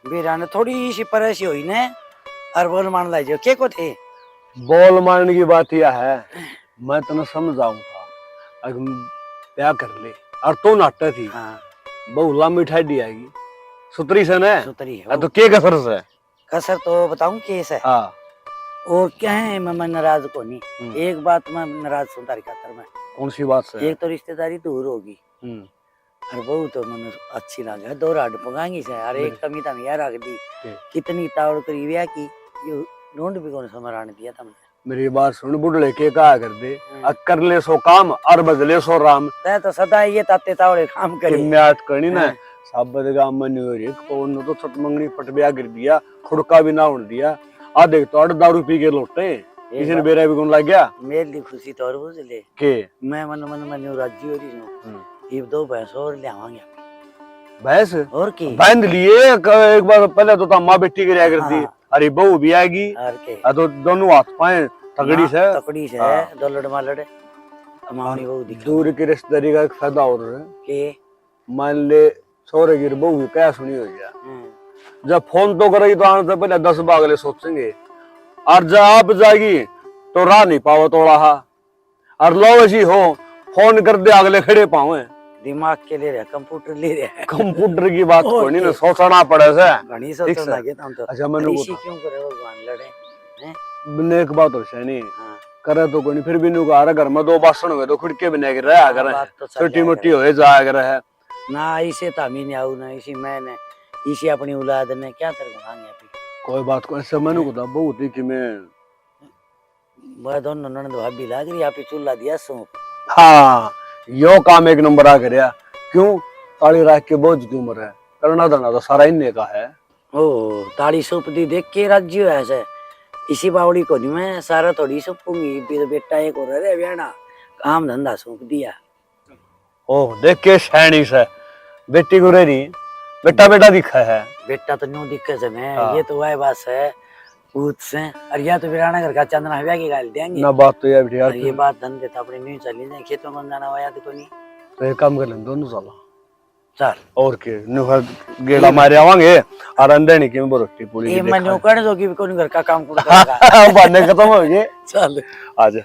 बीरान थोड़ी सी परेशी हुई ने और बोल मान लीजिए के को थे। बोल मारने की बात यह है, मैं तेने समझाऊंगा अगर क्या कर ले और तू नाटक थी। हाँ बहुला मिठाई दी आएगी सुतरी से ने सुतरी है तो के कसर से कसर तो बताऊं केस है। हाँ वो क्या है मैं नाराज को नहीं। एक बात मैं नाराज हूँ तारी खातर में। कौन सी बात से? एक तो रिश्तेदारी दूर होगी और बहू तो मन अच्छी लगे दो राड पगाएंगी से और एक कमी तम यार रख दी कितनी तावड़ करी व्या की ये ढूंढ भी कौन समरान दिया तुमने। मेरी बात सुन बुढ़ले के कहा कर दे कर ले सो काम और बदले सो राम तै तो सदा ये ताते तावड़े काम करे म्याट करनी ना साबत गांव में नहीं हो रही कौन तो छट मंगनी पट ब्याह कर दिया खुड़का भी ना उड़ दिया आ देख तो 8 दारू पी के लौटे किसी ने बेरा भी गुन लग गया। मेरी खुशी तो और बुझ ले के मैं मन मन में राजी हो रही हूं ये दो भैंस और ले आवांगे भैंस और की बांध लिए एक बार पहले तो माँ बेटी के कर दी अरे बहू भी आएगी और के तो दोनों हाथ पाए तगड़ी से दो लड़ लड़े अमावनी बहू दिख दूर की रिश्तेदारी का एक फायदा और है के मान ले सौरे की बहू भी क्या सुनी हो गया जब फोन तो करेगी तो आने से पहले 10 बागले सोचेंगे और जब आप जाएगी तो राह नहीं पाओ थोड़ा और लो ऐसी हो फोन कर दे अगले खड़े पाओ दिमाग के ले रहे कंप्यूटर ले रहे कंप्यूटर की बात को नहीं ना सोचना पड़े से घणी सोचना के तुम तो अच्छा मैंने क्यों करे भगवान लड़े हैं ने एक बात और है नहीं करे तो कोई फिर भी नु आ घर में 2 बासन हुए तो खिड़के बने के रहा करे छोटी मोटी होए जाया करे है ना इसे तो हम ही नहीं आऊ ना इसी मैंने इसी अपनी औलाद ने क्या तेरे को मांगे अभी कोई बात को ऐसे मैंने को तो बहुत ही कि मैं दोनों ननद भाभी लाग रही आप ही चूल्हा दिया सूप हाँ यो काम एक नंबर आ गया क्यों ताली राख के बोझ की उम्र है करना धरना तो सारा इन्ने का है। ओ ताली सूप दी देख के राज्य है ऐसे इसी बावड़ी को नहीं मैं सारा थोड़ी सूपूंगी बेटा एक और रहे ब्याना काम धंधा सूप दिया। ओ देख के शैनी से बेटी को रही बेटा बेटा दिखा है बेटा तो न्यू दिक्कत से मैं ये तो वह बात है पूत से और या तो वीराना घर का चंदना हव्या की गाल देंगे ना बात तो ये बात धंधे तो अपने नहीं चली जाए खेतों में जाना हुआ तो नहीं तो एक काम कर लें दोनों चला चल और के गेड़ा मारे आवांगे और अंदर की में रोटी पूरी ये मैं न्यू कर दो कि कौन घर का काम करेगा बनने खत्म हो गए चल आज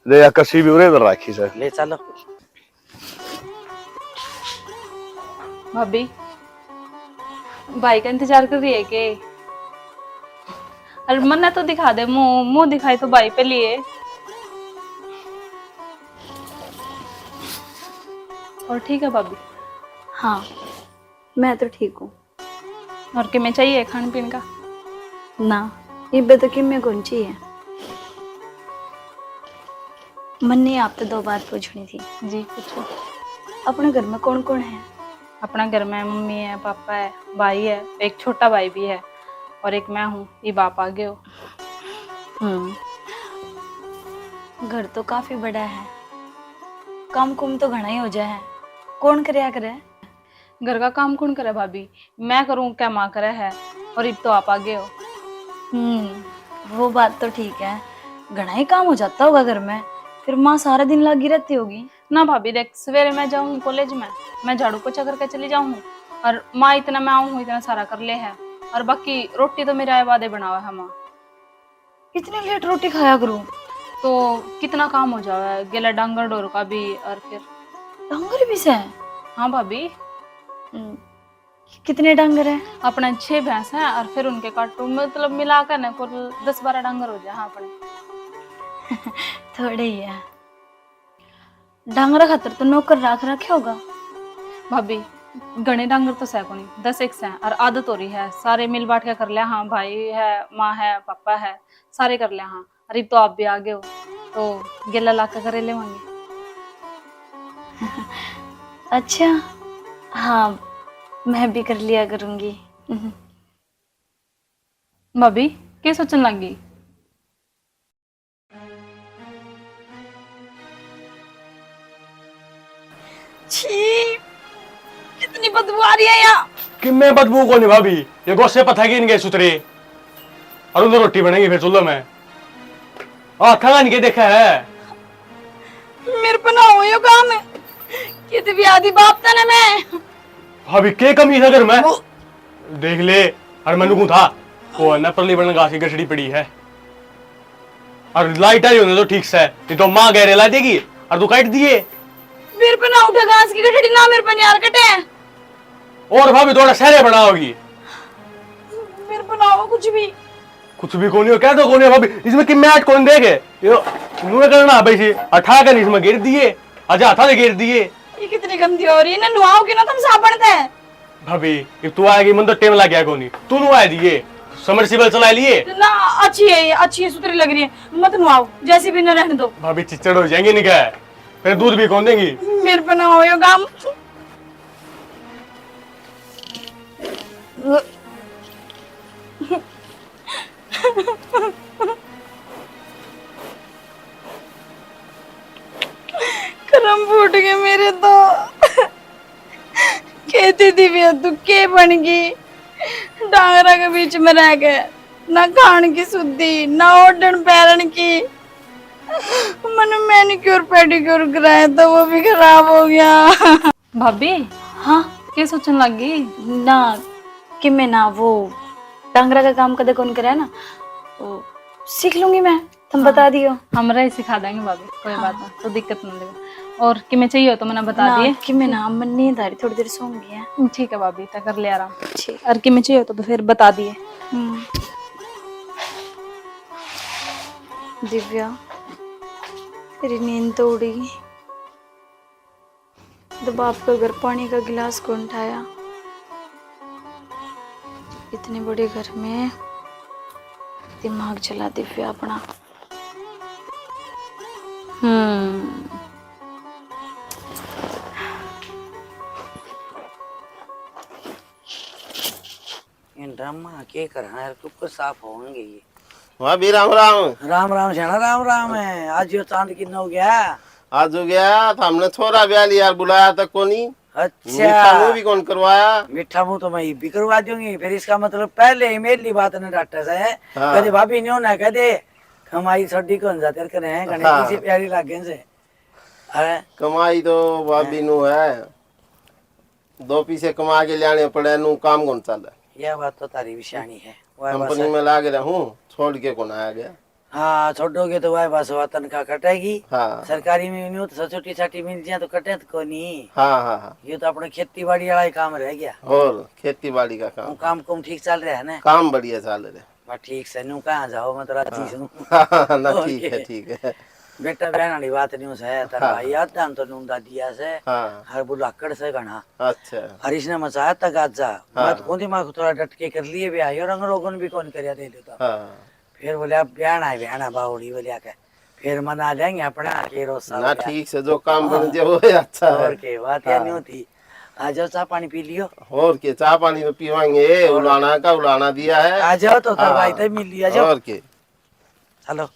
ले कसी भी उरे इधर राखी से ले चलो भाभी भाई का इंतजार कर रही है के अरे मन्ना तो दिखा दे मुंह दिखाई तो भाई पे लिए और ठीक है भाभी। हाँ मैं तो ठीक हूँ। और क्या में चाहिए खाने पीने का ना इब्बे तो कि मैं कौन चाहिए मन्नी आप तो 2 बात पूछनी थी। जी पूछो। अपने घर में कौन कौन है? अपना घर में मम्मी है पापा है भाई है एक छोटा भाई भी है और एक मैं हूँ ये बाप आ गए हो। घर तो काफी बड़ा है काम कुम तो घना ही हो जाए है कौन करे घर का काम कौन करे भाभी मैं करूँ क्या माँ करे है और अब तो आप आ गए हो। वो बात तो ठीक है घना ही काम हो जाता होगा घर में फिर माँ सारा दिन लगी रहती होगी ना भाभी देख सवेरे मैं जाऊँ कॉलेज में मैं झाड़ू पोछा करके चली जाऊँ और माँ इतना मैं आऊँ इतना सारा कर ले है और बाकी रोटी तो मेरे आए वादे बनावा है माँ। इतनी लेट रोटी खाया करूँ तो कितना काम हो जावा है गेला डांगर डोर का भी और फिर डांगर भी से हाँ भाभी कितने डांगर है? अपने 6 भैंस हैं और फिर उनके काटू मतलब मिलाकर ना कुल 10-12 डांगर हो जाए। हाँ अपने थोड़े ही है डांगरा खातर तो नौकर रखे होगा भाभी घने डांगर तो सै को नहीं 10-1 से और आदत हो रही है सारे मिल बांट के कर लिया। हाँ भाई है माँ है पापा है सारे कर लिया। हाँ अरे तो आप भी आ गए हो तो गेला ला के करे ले मांगे। अच्छा हाँ मैं भी कर लिया करूंगी। भाभी क्या सोचने लगी? छी कितनी बदबू आ रही है यहाँ। कि मैं बदबू को नहीं भाभी ये गोसे पता कि इनके सुतरे और उधर रोटी बनेगी फिर चूल्हे में थका नहीं के देखा है मेरे पे ना हो यो काम है कि भी आदि बाप था ना मैं भाभी के कमी है घर में देख ले। और मैंने कहा था वो है ना परली बन घास की गठड़ी पड़ी है और लाइट आई होने तो ठीक से, नहीं तो माँ गहरे ला देगी और तू काट दिए। मेरे पे ना उठा घास की गठड़ी ना, मेरे पे यार कटे हैं। और भाभी थोड़ा सहरे बनाओगी। मेरे पे ना हो कुछ भी कौन हो, क्या तो कौन है भाभी, इसमें कि मैट कौन देगे यो नुए करना भाई से अठा कर इसमें गिर दिए, अच्छा हाथा से गिर दिए। ये कितनी गंदी हो रही है ना, नुआओगे ना तुम साबुन से। भाभी ये तू आएगी मन तो टेम लग गया कोनी, तू नुआ दिए समरसीबल चला लिए ना। अच्छी है ये, अच्छी है, सुथरी लग रही है, मत नुआओ, जैसी भी न रहने दो। भाभी चिचड़ हो जाएंगे नहीं क्या, फिर दूध भी कौन देंगी। मेरे पे ना हो ये काम। करम फूट गए मेरे तो। कहती थी भी तू के बन गई, डांगरा के बीच में रह गए, ना खान की शुद्धि ना ओढ़न पैरन की। मैंने मैनिक्योर पेडिक्योर कराया तो वो भी खराब हो गया। भाभी हाँ क्या सोचने लग गई? ना कि मैं ना वो डांगरा का काम कदे कौन करे ना, तो सीख लूंगी मैं, तुम बता दियो। हमरा ही सिखा देंगे भाभी, कोई बात नहीं, तो दिक्कत नहीं देगा। और कि मैं चाहिए हो तो मैंने बता दिए कि मैं ना मन नींद आ रही, थोड़ी देर सोऊंगी है। ठीक है भाभी, तक कर ले आराम। ठीक। और कि मैं चाहिए हो तो फिर बता दिए। दिव्या तेरी नींद तो उड़ी गई। दबाव कर घर पानी का गिलास कौन उठाया, इतने बड़े घर में दिमाग चला दिव्या अपना। ड्रामा के करना है, कुकर साफ होंगे ये। वहाँ भी राम राम। राम राम सेना, राम राम है। आज यो चांद कितना हो गया? आज हो गया था, हमने थोड़ा ब्याह लिया, बुलाया था कोनी। मीठा मुंह भी कौन करवाया? मीठा मुंह तो मैं भी करवा दूंगी। फिर इसका मतलब पहले ही मेरी बात ने डॉक्टर से है। कदे भाभी ने ना कदे कमाई छड्डी कौन जाते करे हैं, गणेश से प्यारी लागे से है। कमाई तो भाभी नु है, दो पैसे कमा के लाने पड़े, नु काम कौन चला। यह बात तो तारी विशानी है। कंपनी में लागे रहूं, छोड़ के कौन आया गया। हाँ छोड़ोगे तो वह बस वह तनख्वाह कटेगी। हाँ सरकारी में नहीं तो छोटी छाटी मिल जाए तो कटे तो को नहीं। हाँ हाँ हाँ। ये तो अपने खेती बाड़ी वाला ही काम रह गया। और खेती बाड़ी का काम काम कुम ठीक चल रहा है ना? काम बढ़िया चल रहा है। ठीक से नू कहाँ जाओ, मैं तो राजी से हाँ, ना ठीक है। बेटा बहन वाली बात नहीं है। तेरा भाई आता तो नून दादिया से हर बुलाकड़ से गणा। अच्छा हरीश ने मचाया तक आज जा बात कौन दिमाग थोड़ा डटके कर लिए भी आई और अंग्रोगन भी कौन कर दे देता। फिर बोले अब ब्याना बावड़ी बोलिया के फिर मना लेंगे अपना के रोज ना। ठीक से जो काम बन जाए वो अच्छा है। और के बात या नहीं होती। आ जाओ चाय पानी पी लियो। और के चाय पानी तो पीवाएंगे, उलाना का उलाना दिया है। आ जाओ तो भाई तो मिल लिया जाओ। और के चलो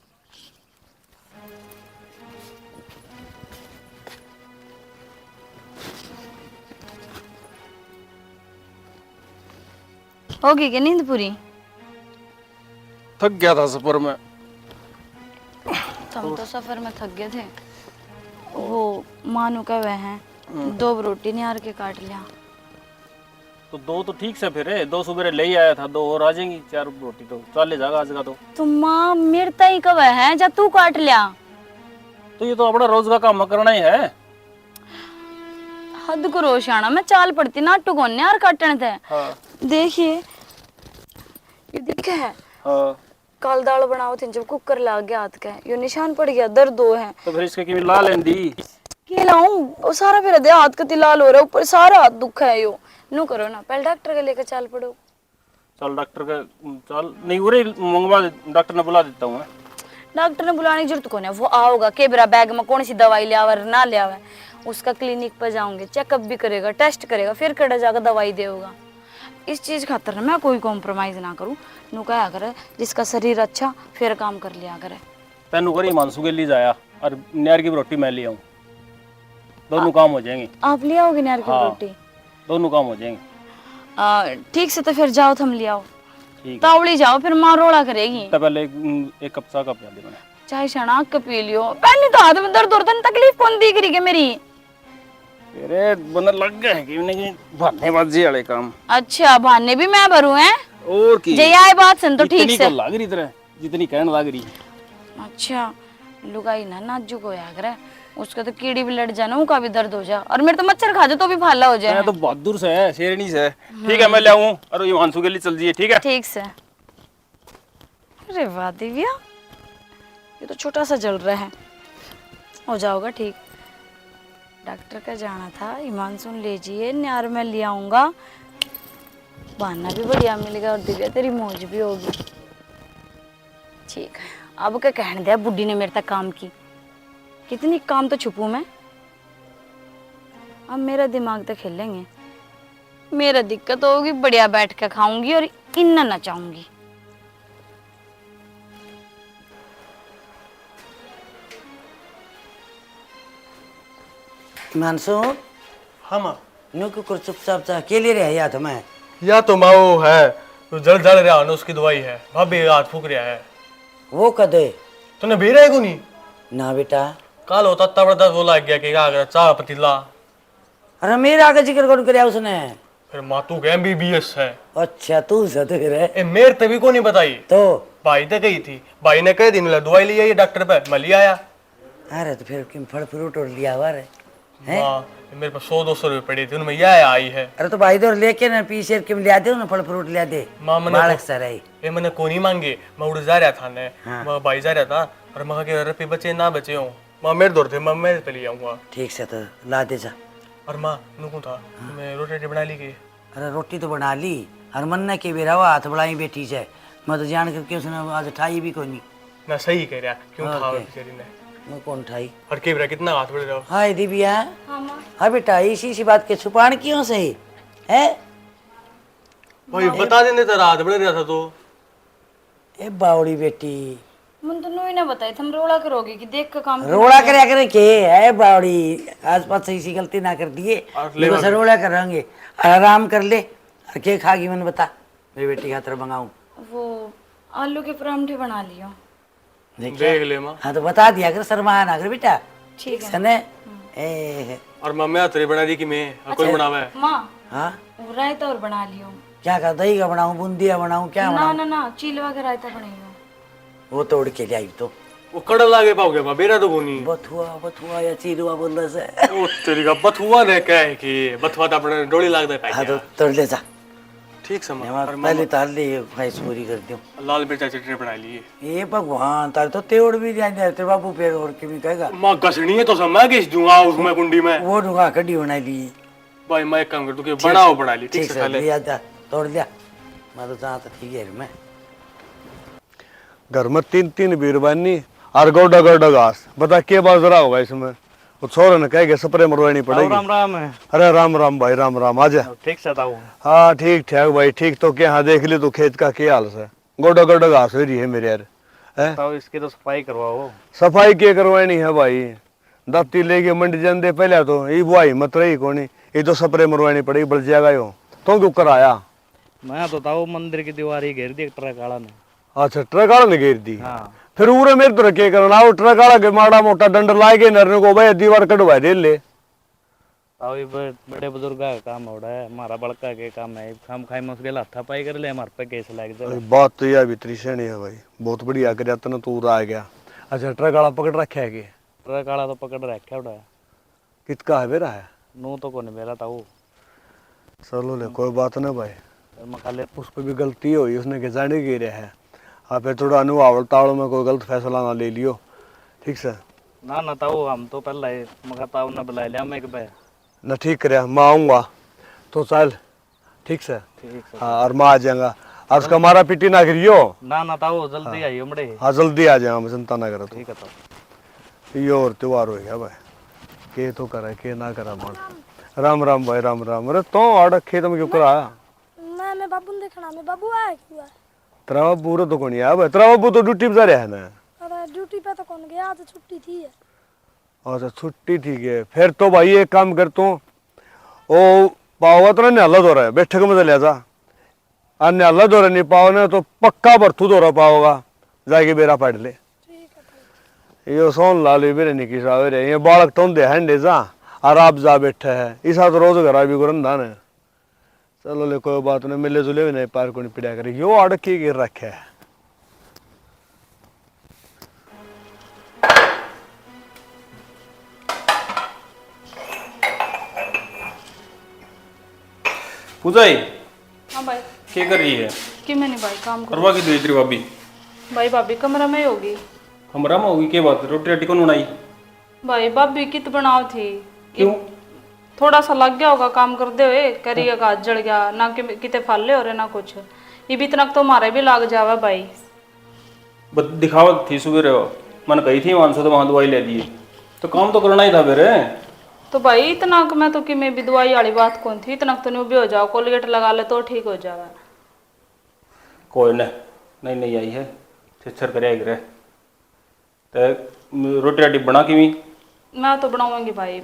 होगी क्या नींद पूरी? थक गया था सफर में। तुम तो सफर में थक गए थे। वो मानू का वह है, 2 रोटी निहार के काट लिया। तो 2 तो ठीक से फिर है, 2 सुबह ले ही आया था, 2 और आ जाएंगी, 4 रोटी तो चल जाएगा आज का। तो माँ मेरता ही कब है जा तू काट लिया। तो ये तो अपना रोज का काम करना ही है। हद को रोशाना मैं चाल पड़ती ना टुकोन निहार काटने थे। हाँ। देखिए ये देखे है। हाँ। काल दाल बनाओ थे जब कुकर लाग गया हाथ का, यो निशान पड़ गया, दर्द हो है। तो फिर इसके की ला लेंदी के लाऊं, वो सारा फिर दे हाथ का लाल हो रहा है, ऊपर सारा हाथ दुख है। यो नो करो ना, पहले डॉक्टर के लेकर चाल पड़ो। चल डॉक्टर का चल नहीं उरे मंगवा, डॉक्टर ने बुला देता हूँ। डॉक्टर ने बुलाने की जरूरत कौन है, वो आओगा के मेरा बैग में कौन सी दवाई ले आवा ना ले आवा, उसका क्लिनिक पर जाऊंगे, चेकअप भी करेगा, टेस्ट करेगा, फिर कड़ा जाकर दवाई देगा। इस चीज खातर मैं कोई कॉम्प्रोमाइज ना करूं। नु कहा करे जिसका शरीर अच्छा फिर काम कर लिया करे। तेनू करी मानसू के लिए जाया और नियर की रोटी मैं ले आऊं, दोनों काम हो जाएंगे। आप ले आओगे नियर की रोटी? दोनों काम हो जाएंगे। ठीक से तो फिर जाओ तुम ले आओ। ठीक तावड़ी जाओ, फिर माँ रोड़ा करेगी। तो पहले एक कप चाय का पिला दे मैंने। चाय शनाक का पी लियो, पहले तो हाथ में दर्द होता है, तकलीफ कौन दिख रही है मेरी? मेरे बंदा लग गए कि नहीं भानेबाजी वाले काम। अच्छा भाने भी मैं भरू हैं और की जय आए बात सुन तो ठीक इतनी से। को लग रही तरह जितनी कहने लग रही। अच्छा लुगाई ना नाजुक होया करे, उसका तो कीड़ी भी लड़ जाना, उनका भी दर्द हो जा, और मेरे तो मच्छर खा जाए तो भी भाला हो जाए। मैं तो बहादुर से है, शेरनी से है। ठीक है मैं ले आऊं और हिमांशु के लिए चल जाइए। ठीक है ठीक से। अरे वाह दिव्या, ये तो छोटा सा जल रहा है, हो जाओगा ठीक। डॉक्टर का जाना था, हिमांशु ले जाइए, न्यार मैं ले आऊंगा, बहाना भी बढ़िया मिलेगा और दिव्या तेरी मौज भी होगी। ठीक है, अब क्या कहने दिया बुड्ढी ने मेरे तक काम की, कितनी काम तो छुपूं मैं। अब मेरा दिमाग तो खेलेंगे, मेरा दिक्कत होगी, बढ़िया बैठ के खाऊंगी और इन्ना नचाऊंगी। मानसो हाँ माँ। नु कुकुर चुपचाप चा अकेले रह या तो मैं या तो माँ वो है तो जल जल रहा है ना, उसकी दवाई है, भाभी हाथ फूक रहा है। वो कदे तूने भेजा है को नहीं? ना बेटा, काल होता तब तक वो लग गया कि क्या कर चाह पतीला। अरे मेरा आगे जिक्र कौन कराया उसने? फिर माँ तू MBBS है। अच्छा तू सत है ए मेरे तभी को नहीं बताई तो भाई तो गई थी, भाई ने कह दिन दवाई ली आई डॉक्टर पे, मैं लिया आया। अरे तो फिर किम फल फ्रूट और लिया हुआ रे हैं? हाँ मेरे पास 100-200 रुपए पड़े थे, उनमें यह आई है। अरे तो भाई तो लेके ना पीछे किम लिया दे ना, फल फ्रूट लिया दे माँ मैंने बालक सर है। ये मैंने को नहीं मांगे, मैं उड़ जा रहा था ने, हाँ। मैं भाई जा रहा था और मैं कहा रुपये बचे ना बचे हो, माँ मेरे दौर थे, मैं मेरे पे ले आऊंगा। ठीक से तो ला दे जा। और माँ नुकू था मैं रोटी बना ली गई। अरे रोटी तो बना ली, हर मन्ना के बेरा हुआ हाथ बढ़ाई बैठी जाए, मैं तो जान करके उसने आज ठाई भी कोई नहीं। ना सही कह रहा, क्यों हाँ, था ओके। बेचारी ने। मैं कौन ठाई? और के बेरा कितना हाथ बढ़ रहा हो। हाय दिव्या, हाँ बेटा इसी सी बात के छुपान क्यों सही है? भाई बता देने तो रात बढ़ रहा था तो। ए बावड़ी बेटी मन तो नोई ना बताई, तुम रोड़ा करोगे कि देख का काम रोड़ा करे करे के है बावड़ी, आस पास से इसी गलती ना कर दिए बस रोड़ा करेंगे। आराम कर ले, और के खागी मैंने बता, मेरी बेटी खातर मंगाऊं। वो आलू के परांठे बना लियो। देख ले माँ। हाँ तो बता दिया कर, शर्मा ना कर बेटा, ठीक है। सने ए और मम्मी हाथ बना दी कि मैं कोई बनावा है। माँ हाँ वो रायता और बना लियो। क्या कर, दही का बनाऊं, बूंदिया बनाऊं, क्या ना बनाऊं? ना ना चिलवा के रायता बनाइयो। वो तोड़ के ले आई तो वो कड़ल लागे पाओगे माँ, बेरा तो कोनी। बथुआ बथुआ या चीरुआ बोल रहा से। ओ तेरी का बथुआ ने कह है कि बथुआ तो अपने डोली लाग दे हाँ तो पाई। तोड़ ले जा। ठीक से माँ। और पहले तार ले ख्वाहिश पूरी कर दूं। लाल मिर्चा चटनी बना ली। ये भगवान तार तो तेवड़ भी जाए तेरे बाबू पेड़ और की भी कहेगा। माँ घसनी है तो सब मैं घिस दूंगा उसमें कुंडी में। वो ढूंगा कड्डी बना ली। भाई मैं एक काम कर दूं कि बनाओ बना ली। ठीक से खा ले। लिया जा, तोड़ लिया, मैं तो जहाँ तक ठीक है मैं। घर में 3-3 बीरबानी और गोडा गोडा घास, बता के बाजरा होगा इसमें। वो छोरा ने कह के स्प्रे मरवानी पड़ेगी। राम राम है। अरे राम राम भाई, राम राम, आजा। ठीक से था वो। हाँ ठीक ठाक भाई, ठीक तो क्या, हाँ देख ली तो खेत का क्या हाल है, गोडा गोडा घास हो रही है मेरे यार। है तो इसकी तो सफाई करवाओ। सफाई क्या करवानी है भाई, दाती लेके मंडी जाते पहले तो ये बुआई मत रही कोनी, ये तो स्प्रे मरवानी पड़ेगी, बल जाएगा यो। तो क्यों कराया? मैं तो था वो मंदिर की दीवार ही घेर दी ट्रक वाला ने। अच्छा ट्रक वाला ने घेर दी। हाँ फिर उरे मेरे तो क्या करना, वो ट्रक वाला के माड़ा मोटा डंड लाए नरने को भाई दीवार कटवा दे ले। अभी बड़े बुजुर्ग का काम हो रहा है, हमारा बड़का के काम है, हम खाई मुश्किल हाथा पाई कर ले, हमारे पे केस लग जाए। बात तो यह भी त्रिशणी है भाई, बहुत बढ़िया कर तना तू आ गया। अच्छा ट्रक वाला पकड़ रखा है कि? ट्रक वाला तो पकड़ रखा उड़ा है। कितका है मेरा है? नू तो कौन मेरा था वो। चलो ले कोई बात ना भाई, मकाले उस पर भी गलती हुई, उसने के जाने के रहा है। हाँ फिर थोड़ा अनुवावल तावल में कोई गलत फैसला ना ले लियो, ठीक से ना ना था वो, हम तो पहले मगर ताऊ ने बुला लिया मैं पे ना, ठीक करे मैं आऊँगा तो चल, ठीक से। ठीक से। हाँ और मैं आ जाऊँगा, और उसका मारा पिटी ना करियो। ना था वो जल्दी आई हमड़े। हाँ जल्दी आ जाऊँगा, चिंता ना करो। ठीक है तो ये और त्योहार हो गया भाई, के तो करा के ना करा मन। राम राम भाई, राम राम। अरे तो आड़ खेत में क्यों कराया? मैं बाबू ने देखना, मैं बाबू आया क्यों? तेरा बाबू रो तो कौन है भाई? तेरा बाबू तो ड्यूटी पे जा रहा है ना। अरे ड्यूटी पे तो कौन गया, आज छुट्टी थी। अच्छा छुट्टी, ठीक है। फिर तो भाई एक काम कर तू, ओ पाओगा तो न्याला दो रहा है, बैठक में चले जा, और न्याला दो नहीं पाओ ना तो पक्का बर्थू दो रहा पाओगा, जाके बेरा पढ़ ले। ये सोन लाल बेरे निकी सावे रे, ये बालक तो दे हंडे जा, और आप जा बैठे है इसा तो रोज घर भी करंदा ने चलो ले कोई बात नहीं मिले जुले भी नहीं पार को नहीं पिड़ा करे यो अड़की गिर रखे है पूजाई हाँ भाई क्या कर रही है? कि मैंने भाई काम कर करवा की दो तेरी भाभी भाई भाभी कमरा में ही होगी। हमारा में होगी क्या बात? रोटी राटी कौन बनाई? भाई भाभी कित बनाओ थी। क्यों? थोड़ा सा लग गया होगा काम करते हुए, करिएगा हाथ जल गया ना कि किते फाले हो रहे ना कुछ, ये भी इतना तो हमारे भी लाग जावा भाई। बस दिखावत थी सुबह रहो मन कही थी वहां से तो वहां दवाई ले दिए तो काम तो करना ही था फिर। तो भाई इतना मैं तो कि मैं भी दवाई वाली बात कौन थी, इतना तो नहीं भी हो जाओ, कोलगेट लगा ले तो ठीक हो जावा। कोई नहीं नहीं आई है छिछर करे गिरे तो रोटी राटी बना की भी मैं तो बनाऊंगी भाई।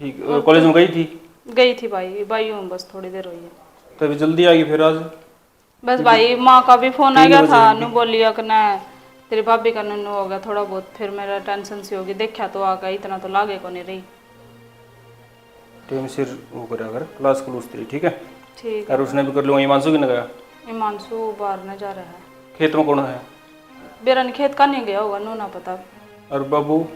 ठीक कॉलेज में गई थी भाई हूँ बस थोड़ी देर हुई है। तो अभी जल्दी आ गई फिर आज? बस भाई माँ का भी फोन आ गया था, नु बोलिया कि ना तेरी भाभी का नु हो गया थोड़ा बहुत, फिर मेरा टेंशन सी होगी, देखा तो आ गया इतना तो लागे को नहीं रही। टाइम सिर वो करे अगर क्लास क्लूस तेरी ठीक है। ठीक और उसने भी कर लो हिमांशु की न गया? हिमांशु बाहर न जा रहा है। खेत में कौन है? बेरन खेत का नहीं गया होगा, नो ना पता। और बाबू?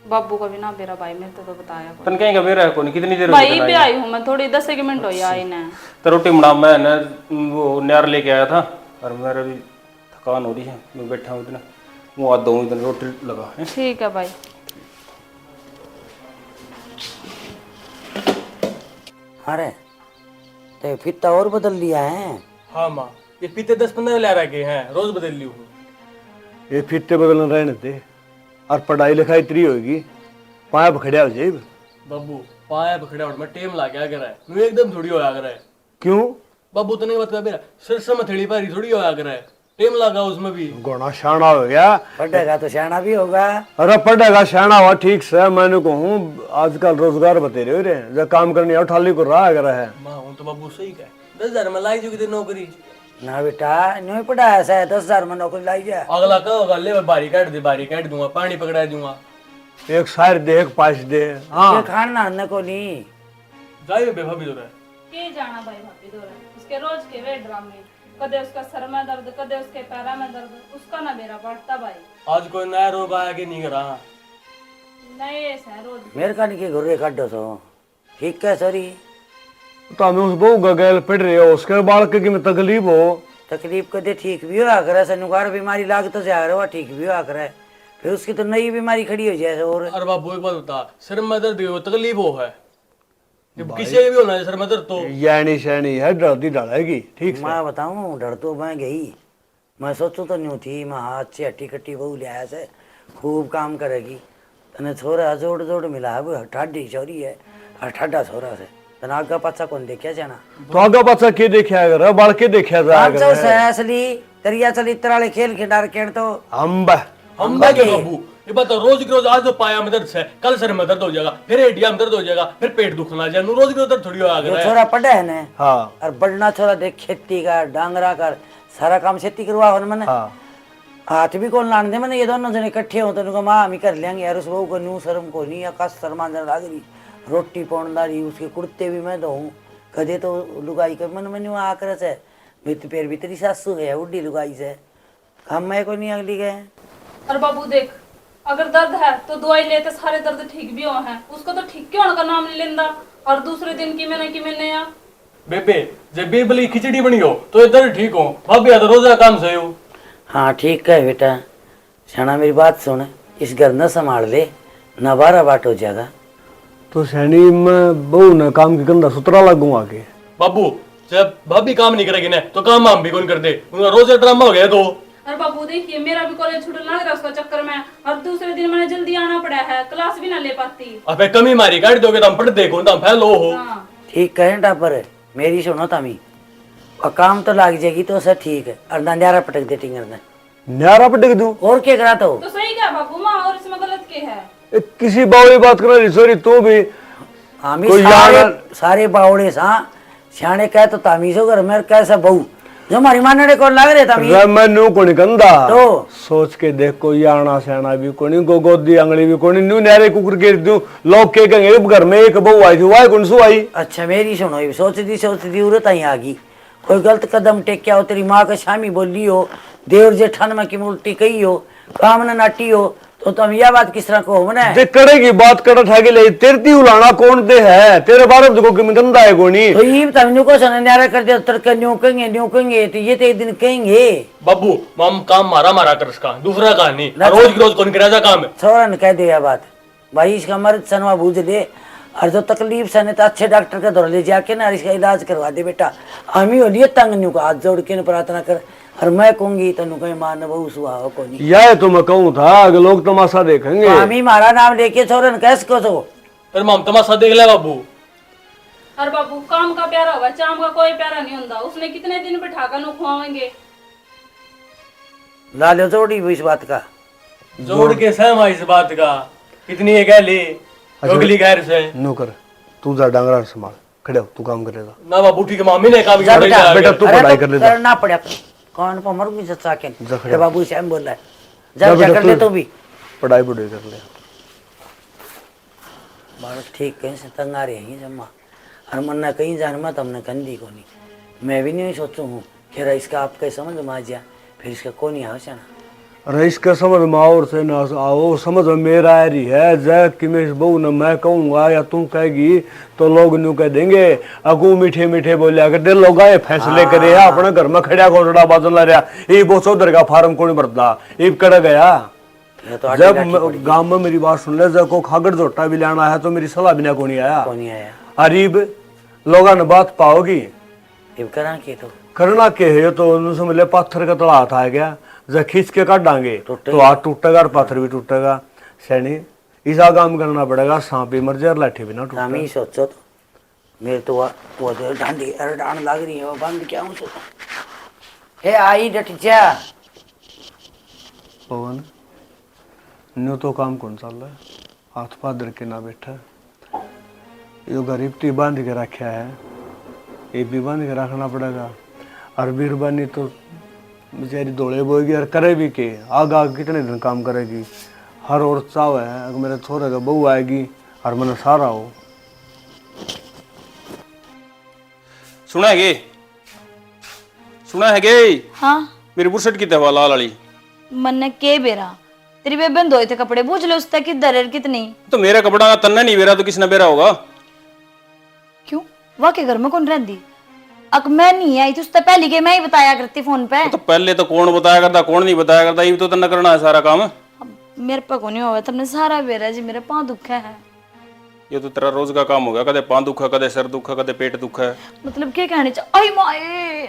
बाबू का भी ना बेरा भाई मेरे तो बताया कोई। तन कहीं का बेरा है कौन? कितनी देर भाई भी आई हूँ मैं, थोड़ी 10 मिनट हो आई ना। तो रोटी बना मैं ना वो न्यार लेके आया था और मेरा भी थकान हो रही है, मैं बैठा हूँ इतना वो आ दो इधर रोटी लगा है। ठीक है भाई। अरे तो फित्ता और बदल लिया है। हाँ माँ ये पीते 10-15 ला रखे हैं, रोज बदल ली हूँ। ये फिरते बदलने रहने थे और पढ़ाई लिखाई इतनी होगी पाया पकड़िया हो जाए बाबू पाया पकड़ा और मैं टेम ला गया कर मैं एकदम थोड़ी होया कर है। क्यों बाबू तने बता बेरा सरसों में थड़ी पारी थोड़ी होया कर है, टेम लगा उसमें भी। घोड़ा शाना हो गया। पढ़ेगा तो सियाना भी होगा। अरे पढ़ेगा शाना हुआ ठीक से मैंने कहूँ आजकल रोजगार बतेरे हो रहे जब काम करने और ठाली को रहा अगर है। माँ हूँ तो बाबू सही कह 10,000 में लाई जो नौकरी ना बेटा नहीं पढ़ाया ऐसा है 10,000 में नौकरी लाई जा। अगला कहोगा ले बारी काट दूंगा पानी पकड़ा दूंगा। एक शायर दे एक पास दे। हाँ खाना अन्य को नहीं जाइए बेभाभी दो के जाना भाई भाभी दो उसके रोज के वे ड्रामे, कदे उसका सर में दर्द कदे उसके पैरा में दर्द, उसका ना मेरा बढ़ता भाई। आज कोई नया रोग आया कि नहीं करा? नए ऐसा रोज मेरे का नहीं के घुर्रे काटो तो ठीक है सॉरी। तो हमें उस बहू का गैल पड़ रही हो उसके बाल के में तकलीफ हो तकलीफ कदे ठीक भी हो करे सनुकार बीमारी लाग तो जा रहा ठीक भी हो करे फिर उसकी तो नई बीमारी खड़ी हो जाए। और अरे बाबू एक बात बता सर में दर्द हो तकलीफ हो है किसी भी होना है सर में दर्द तो यानी शैनी है डरती डालेगी ठीक से। मैं बताऊं डर तो मैं गई, मैं सोचू तो नहीं थी मैं हाथ से हट्टी कट्टी बहू लिया से खूब काम करेगी तने छोरा जोड़ जोड़ मिला है ठाडी छोरी है और ठाडा छोरा से तना आगा पाछा कौन देखा जाना। तो आगा पाछा के देखा अगर बाल के देखा जा असली तरिया चली तराले खेल खिडार केड़ तो हम के बाबू ये बात रोज आज तो पाया में दर्द है कल सर में दर्द हो जाएगा फिर एडिया में दर्द हो जाएगा फिर पेट दुखना जाए रोज दर्द थोड़ी हो छोरा पढ़ा है ना। हाँ और बड़ना छोरा देख खेती कर डांगरा कर सारा काम खेती करवा हो मैंने। हाँ हाथ भी कौन लाने दे मैंने ये दोनों जने इकट्ठे हो तो माँ हम ही कर लेंगे यार उस बहू को नू शर्म को नहीं आकाश शर्मा लाग रही रोटी पौनदारी उसके कुर्ते भी मैं दो कदे तो लुगाई कर मन मैंने वहाँ आकर से मित पैर भी तेरी सासू है उड्डी लुगाई से काम मैं को नहीं अगली गए। और बाबू देख अगर दर्द है तो दवाई लेते सारे दर्द ठीक भी हो हैं, उसको तो ठीक क्यों होने का नाम नहीं लेंदा और दूसरे दिन की मैंने या बेबे जब बीरबली खिचड़ी बनी हो तो इधर ठीक हो भाभी तो रोजा काम सही हो। हाँ ठीक है बेटा शाना मेरी बात सुन इस घर न संभाल ले न बारह बाट हो जाएगा तो सैनी में बहू ने काम की कंधा सुतरा लगू आके। बाबू जब भाभी काम नहीं करेगी ना तो काम हम भी कौन कर दे उनका रोज ड्रामा हो गया तो। और बाबू देखिए मेरा भी कॉलेज छूटने लग रहा है उसका चक्कर में और दूसरे दिन मैंने जल्दी आना पड़ा है क्लास भी ना ले पाती। अबे कमी मारी काट दोगे तो हम पढ़ देखो तो हम फैल हो। हाँ। ठीक कहें टापर मेरी सुनो तमी और काम तो लाग जाएगी तो सर ठीक है और नंदियारा पटक दे टिंगर ने न्यारा पटक दूं और क्या करा तो सही क्या बाबू माँ और इसमें गलत क्या है? किसी बावड़ी बात कर रही सॉरी तू भी हामी सारे बावड़े सा सियाने कह तो तामीजो घर में कैसा बहू जो हमारी मानने को लग रहे था मी। रे मैनू को नहीं गंदा तो सोच के देख कोई आना सयाना भी कोनी गोदी अंगली भी कोनी न्यू नारे कुकुर गिर दूं लोग के कहेंगे घर में एक बहू आई थी वाई कौन सु आई। अच्छा मेरी सुनो, ये सोचती उरत आई आ गई। कोई गलत कदम टेक्या हो, तेरी माँ का शामी बोली हो, देवर जेठान में की उल्टी कही हो, काम न नाटी हो, तो तुम यह बात किस तरह को मना जे करेगी बात कर ठाके ले तेरती उलाना कौन दे है तेरे बारे में को गंदा है कोनी। तो ये तम को न्यारा कर दिया तर न्यू कहेंगे तो ये तो एक दिन कहेंगे। बाबू माम काम मारा कर इसका दूसरा काम नहीं, रोज की रोज कौन करा काम है। सौरन कह दे यह बात भाई, इसका मर्द सनवा बूझ ले, और जो तकलीफ से तो अच्छे डॉक्टर के दौर ले जाके ना इसका इलाज करवा दे बेटा। हम ही हो लिए तंग न्यू का हाथ जोड़ के प्रार्थना कर, और मैं कहूंगी तनु कहीं मान बहु सुहा को नहीं। यह तो मैं कहूँ था कि लोग तमाशा देखेंगे। हम ही मारा नाम लेके सौरन कैसे को तो पर माम तमाशा देख ले बाबू। और बाबू काम का प्यारा हुआ, चाम का कोई प्यारा नहीं होता। उसने कितने दिन बिठा कर खुआवेंगे। ला लो जोड़ी इस बात का। जोड़ के सहमा इस बात का कितनी है कह ली अगली गैर से नौकर तू जा डांगरा संभाल खड़े हो तू काम करेगा ना बाबू ठीक है मामी ने काम जा किया। बेटा तू अरे पढ़ाई तो कर ले जा। करना पड़ा कौन पर मर गई चचा के जा खड़े अरे बाबू श्याम बोल रहा है जा जा बेटा कर ले तो भी पढ़ाई कर ले। बालक ठीक कहीं से तंग आ रहे हैं जम्मा, और मन्ना कहीं जान मत हमने कंदी को नहीं। मैं भी नहीं सोचू हूँ कि इसका आपका समझ में आ जाए, फिर इसका कौन ही आवश्यक ना। रईस का समझ में और से ना आओ समझ में मेरा आ रही है जय कि मैं बहू न मैं कहूँगा या तू कहेगी तो लोग न्यू कह देंगे अगू मीठे मीठे बोलिया करते लोग आए फैसले करे अपने घर में खड़ा घोड़ा बादल रहा ये वो चौधर का फार्म कौन भरता ईब कड़ गया। तो जब गांव में मेरी बात सुन ले जब को खागड़ झोटा भी लाना है तो मेरी सलाह बिना कौन आया। कौन ही आया अरीब लोगों ने बात पाओगी ये करा के तो करना के है तो समझ ले पत्थर का तला हाथ आ गया जब खींच के काटांगे तो हाथ टूटेगा और पत्थर भी टूटेगा। सैनी ऐसा काम करना पड़ेगा सांप भी मर जाए और लाठी भी ना टूटे। हम ही सोचो तो मेरे तो वो डांडी अरे डांड लग रही है वो बंद क्या हूँ हे आई डटिया पवन न्यू तो काम कौन चल रहा है हाथ पादर के ना बैठा यो गरीब टी बांध के रखा है ये भी बांध के रखना पड़ेगा। और बीरबानी तो बेचारी दौड़े बोएगी और करे भी के आग आग कितने दिन काम करेगी। हर औरत चाव है अगर मेरे छोरे का बहू आएगी और मैंने सारा हो। सुना है गे हाँ मेरी बुरसट की तवा लाल वाली मन्ने के बेरा तेरी बेबन धोए थे कपड़े पूछ लो उसका किधर है कितनी। तो मेरा कपड़ा का तन्ना नहीं बेरा तो किसने बेरा होगा। क्यों वह के घर में कौन रहती अक मैं नहीं आई तो उससे पहले के मैं ही बताया करती फोन पे। तो पहले तो कौन बताया करता कौन नहीं बताया करता ये तो तन्ना करना है सारा काम। अब मेरे पे को नहीं हुआ तुमने सारा बेरा जी मेरे पाँव दुखा है। ये तो तेरा रोज का काम हो गया कदे पाँव दुखा कदे सर दुखा कदे पेट दुखा है। मतलब क्या कहने चाहिए आई माए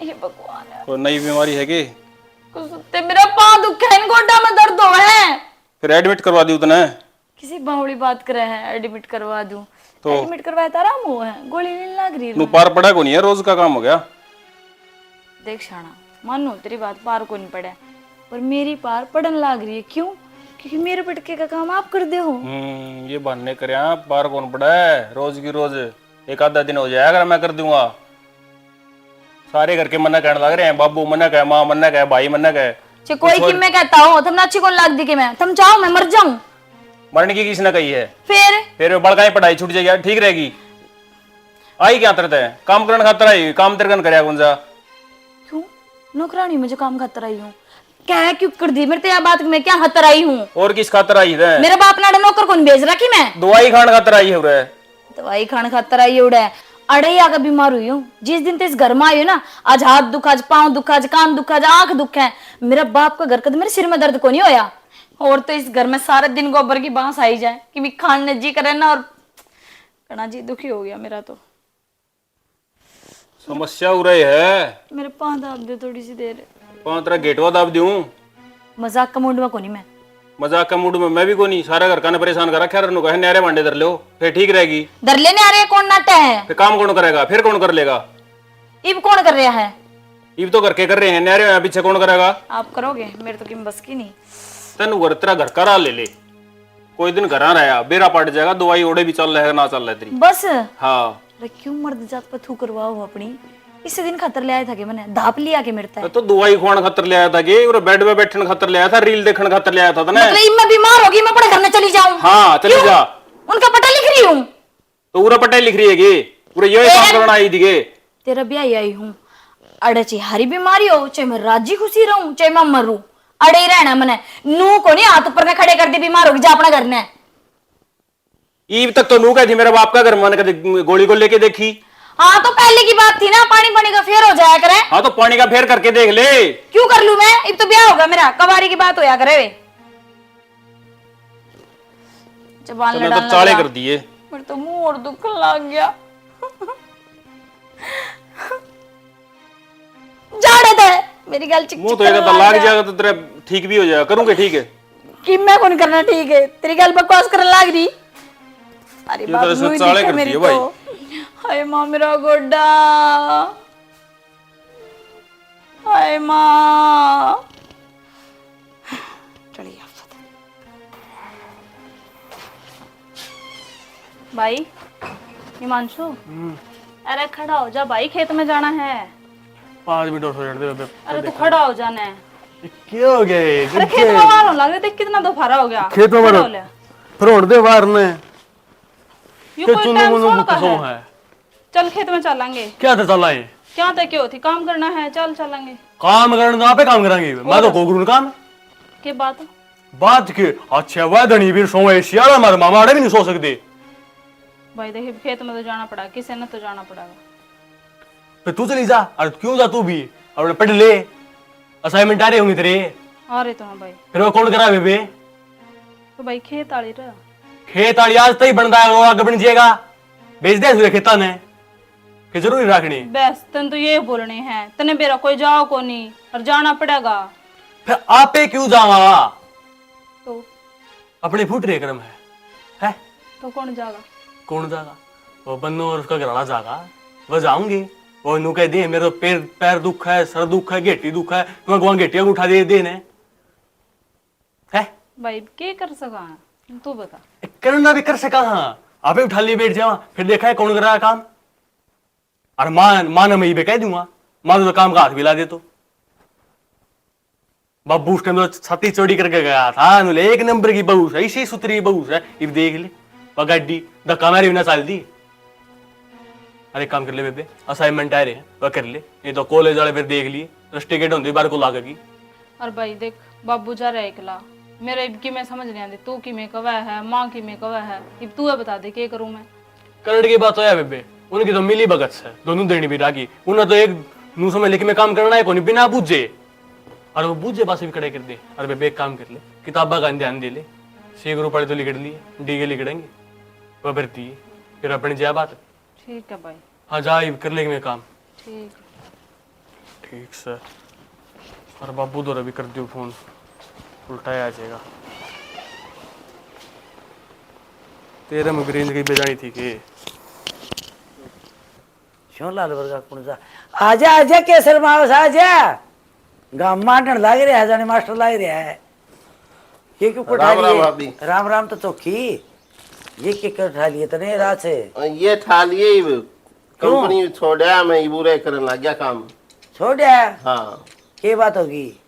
ये भगवान है कोई नई बीमारी है कि कुछ मेरा पाँव दुखा है गोड्डा में दर्द हो है। फिर एडमिट करवा दी उतने किसी बावड़ी बात करे है एडमिट करवा दूं तो एडमिट करवाया तारा मुंह है गोली नहीं लग रही तू पार पड़ा को नहीं है रोज का काम हो गया। देख शाना मानो तेरी बात पार को नहीं पड़ा पर मेरी पार पड़न लग रही है। क्यों क्योंकि मेरे पटके का काम आप कर दे हो। ये बहाने कर पार कौन पड़ा है रोज की रोज एक आधा दिन हो जाएगा मैं कर दूंगा। सारे घर के मना कहने लग रहे हैं बाबू मना कहे माँ मना कहे भाई मना कहे कोई कि मैं कहता हूँ तुमने अच्छी कौन लग दी कि मैं तुम चाहो मैं मर जाऊं मरने की किसने कही है। फिर बड़का पढ़ाई छूट जाएगी ठीक रहेगी। आई क्या तरत है काम करने खातर आई काम तेरे कन करे कौन सा। क्यों नौकरानी मुझे काम खातर आई हूँ क्या क्यों कर दी मेरे तो यह बात मैं क्या खातर आई हूँ। और किस खातर आई है मेरे बाप ने नौकर कौन भेज रखी मैं दवाई खान खातर आई है। दवाई खाने खातर आई उड़ा अड़े आकर बीमार हुई हूँ जिस दिन ते इस घर में आई हो ना आज हाथ दुखा आज पाँव दुखा आज कान दुखा आज आंख दुखा है। मेरा बाप का घर का मेरे सिर में दर्द को नहीं होया और तो इस घर में सारे दिन गोबर की बांस आई जाए कि मैं खाने जी करे ना और कना जी दुखी हो गया मेरा तो समस्या हो रही है। मेरे पाँव दाब दे थोड़ी सी देर पाँव तेरा गेटवा दाब दूं मजाक का मूड में कोनी मैं मजाक का मूड में मैं भी को नहीं सारा घर का ने परेशान कर रखा है कहे न्यारे भांडे धर लो फिर ठीक रहेगी। दर लेने आ रहे कौन नाटा है फिर काम कौन करेगा फिर कौन कर लेगा। इब कौन कर रहा है इब तो करके कर रहे हैं न्यारे पीछे कौन करेगा। आप करोगे मेरे तो किम बस की नहीं। तेन घर तेरा घर का ले कोई दिन घर रहा बेरा पट जाएगा दवाई ओढ़े भी चल रहा है ना चल रहा है तेरी बस हाँ क्यों मर्द जात पर थू करवाओ अपनी इससे दिन खतर ले आया था कि मैंने धाप लिया के मिलता है। तो दवाई खुआन खतर ले आया था कि और बेड पे बैठने खतर ले आया था, रील देखने खतर ले आया था ना। मतलब मैं बीमार होगी, मैं अपने घर में चली जाऊं? हाँ चली क्यों? जा। उनका पता लिख रही हूँ। तो पूरा पटाई लिख रही है कि पूरा यही काम करना आई दिखे। तेरा ब्याह आई हूँ, अड़े चाहे हरी बीमारी हो, चाहे मैं राजी खुशी रहूं, चाहे मैं मरूं, अड़े ही रहना मैंने। नू को नहीं हाथ ऊपर ने खड़े कर दी, बीमार होगी जा अपना घर ने। ईब तक तो नू कहती मेरा बाप का घर, मैंने कभी गोली को लेके देखी। हाँ तो पहले की बात थी ना, पानी पानी का फेर हो जाया करे। हाँ तो पानी का फेर करके देख ले। क्यों कर लूं मैं, अब तो ब्याह होगा मेरा, कवारी की बात होया करे वे। जबान तो लड़ाने चाले लगा। कर दिए। मेरे तो मुंह और दुखन लग गया। जाड़े थे मेरी गल चिक मुंह तो एक तो लाग जाएगा तो तेरा ठीक भी हो जाएगा। करूंगे ठीक है कि मैं कौन करना ठीक है, तेरी गल बकवास करने लाग रही। अरे ये बाप तो मुंह चाले दिखे कर मेरी दिए भाई। तो। हाय माँ मेरा गोड्डा, हाय माँ। चलिए भाई हिमांशु, अरे खड़ा हो जा भाई, खेत में जाना है। 5 मिनट और हो जाने दे बेबे। अरे तू खड़ा हो जाना है। क्या हो गया ये? अरे खेत में बाहर होने लग रहे, देख कितना दोपहरा हो गया। खेत में खड़ा बाहर? हो ले। फिर उड़ दे बाहर ने। ये के कोई चुनु टाइम मुनु सोने का कसो है। है। चल खेत में चलेंगे। क्या था चला है? क्या तय क्यों थी, काम करना है, चल चलेंगे। काम करना वहां पे काम करेंगे। मैं तो कोगरू काम के बात बात के। अच्छा वह धनी भी सो एशिया हमारे मामा आड़े भी नहीं सो सकते। भाई देखिए, खेत में तो जाना पड़ा, किसी ने तो जाना पड़ेगा। फिर तू चली जा। अरे क्यों जा तू भी, अपने पढ़ ले, असाइनमेंट आ रहे होंगे तेरे। आ रहे तो हैं भाई। फिर वो कौन करा बेबे? तो भाई खेत आड़ी रहा। खेत आड़ी आज तक बनता है, वो आगे बन जाएगा। बेच दे तुझे खेता ने कि जरूरी रखनी। बस तन तो ये बोलने हैं, तने बेरा कोई जाओ को नहीं और जाना पड़ेगा। फिर आपे क्यों जावा? तो अपने फूट रे क्रम है? तो कौन जाएगा? कौन जाएगा? वो बन्नू और उसका घराना जाएगा। वह जाऊंगी, वो नू कह दे मेरे पैर पैर दुख है, सर दुख है, गेटी दुख है, मैं गुआ गेटियां उठा दे देने है। भाई क्या कर सका है तू बता। करना भी कर सका। हाँ आपे उठा लिए बैठ जावा, फिर देखा है कौन कर रहा है काम। और मां ने मैं कह दूंगा, मां तो काम का हाथ मिला दे। तो बाबू उस टाइम तो छाती चौड़ी करके गया था, एक नंबर की बहू है, ऐसी सुथरी बहू है। इब देख ले वह गाड़ी धक्का मारी बिना चाल दी। अरे काम कर ले बेबे, असाइनमेंट आ रहे हैं वह कर ले, ये तो कॉलेज वाले फिर देख लिए रस्टिकेट होंगे बार को लागेगी। और भाई देख बाबू जा रहा है एकला, मेरे इब की मैं समझ नहीं आती, तू की में कवा है, माँ की में कवा है, इब तू है बता दे क्या करूं मैं। करंट की बात तो है बेबे, उनकी तो मिली भगत है, दोनों देनी भी रागी। उन्हें तो एक नू समय लेके मैं काम करना है कौन बिना बूझे, और वो बूझे पास भी खड़े कर दे। अरे बेबे एक काम कर ले, किताबा का ध्यान दे ले, 6 ग्रुप पढ़े तो लिख लिए, डी के लिखेंगे वह भरती है, फिर अपनी जया बात। ठीक है भाई। हाँ जा कर लेंगे मैं काम। ठीक ठीक सर। और बाबू दो रवि कर दियो फोन, उल्टा आ जाएगा। तेरे में ग्रीन की बेजानी थी कि क्यों लाल वर्गा कौन सा? आजा आजा केसर मावस आजा, गाँव माटन लाग रहा है, जाने मास्टर लाग रहा है। ये क्यों उठा राम राम लिए? भाभी। राम राम तो चौकी, ये क्या उठा लिए तने रात से? ये ठा लिए कंपनी छोड़ा, मैं बुरे करने लग गया काम। छोड़ा? हाँ के बात होगी?